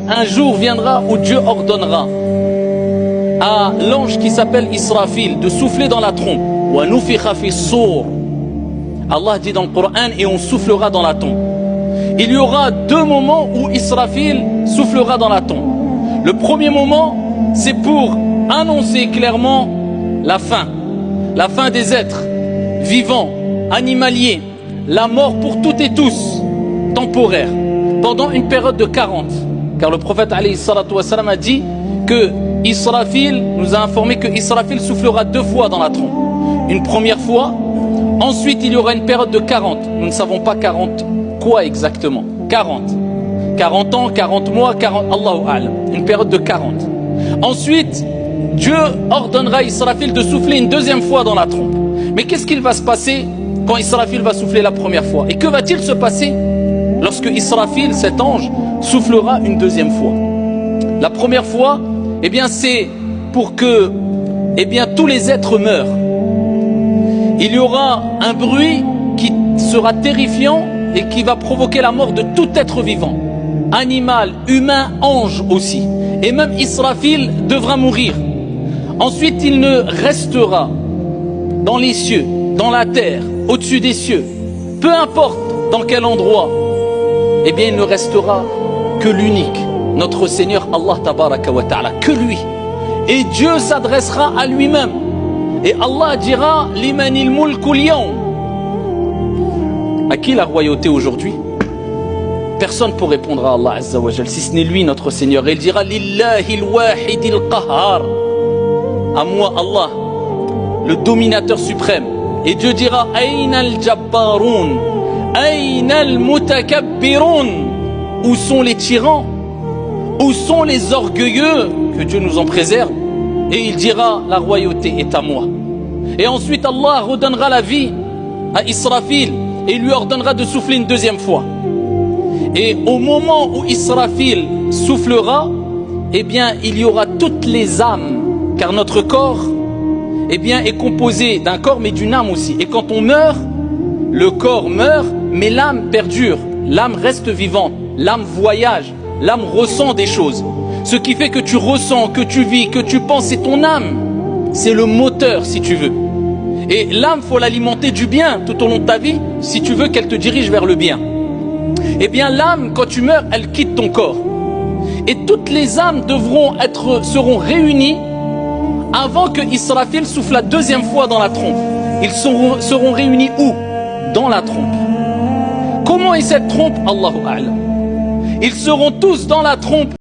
un jour viendra où Dieu ordonnera à l'ange qui s'appelle Israfil de souffler dans la trompe. Allah dit dans le Coran, et on soufflera dans la tombe. Il y aura deux moments où Israfil soufflera dans la tombe. Le premier moment, c'est pour annoncer clairement la fin des êtres vivants, animaliers, la mort pour toutes et tous, temporaire, pendant une période de 40. Car le prophète alayhi salatu wassalam a dit que Israfil nous a informé que Israfil soufflera 2 fois dans la trompe. Une première fois, ensuite il y aura une période de 40. Nous ne savons pas 40 quoi exactement. 40 ans, 40 mois, 40, Allahu a'lam. Une période de 40. Ensuite, Dieu ordonnera à Israfil de souffler une deuxième fois dans la trompe. Mais qu'est-ce qu'il va se passer quand Israfil va souffler la première fois? Et que va-t-il se passer lorsque Israfil, cet ange, soufflera une deuxième fois? La première fois, eh bien c'est pour que tous les êtres meurent. Il y aura un bruit qui sera terrifiant et qui va provoquer la mort de tout être vivant. Animal, humain, ange aussi. Et même Israfil devra mourir. Ensuite, il ne restera dans les cieux, dans la terre, au-dessus des cieux, peu importe dans quel endroit, eh bien il ne restera que l'unique, notre Seigneur Allah tabaraka wa ta'ala, que lui. Et Dieu s'adressera à lui-même. Et Allah dira limanil mulkul yawm. À qui la royauté aujourd'hui? Personne pour répondre à Allah azza wa jal, si ce n'est lui notre Seigneur. Et il dira lillahi al-wahidil qahhar. À moi Allah, le dominateur suprême. Et Dieu dira ayna al-jabbarun, ayna al-mutakabbirun. Où sont les tyrans? Où sont les orgueilleux? Que Dieu nous en préserve. Et il dira la royauté est à moi. Et ensuite Allah redonnera la vie à Israfil et lui ordonnera de souffler une deuxième fois. Et au moment où Israfil soufflera, eh bien il y aura toutes les âmes, car notre corps eh bien est composé d'un corps mais d'une âme aussi. Et quand on meurt, le corps meurt mais l'âme perdure, l'âme reste vivante, l'âme voyage, l'âme ressent des choses. Ce qui fait que tu ressens, que tu vis, que tu penses, c'est ton âme. C'est le moteur si tu veux. Et l'âme, faut l'alimenter du bien tout au long de ta vie si tu veux qu'elle te dirige vers le bien. Eh bien l'âme, quand tu meurs, elle quitte ton corps. Et toutes les âmes seront réunies avant que Israfil souffle la deuxième fois dans la trompe. Ils seront réunis où? Dans la trompe. Comment est cette trompe? Allahu a'lam. Ils seront tous dans la trompe.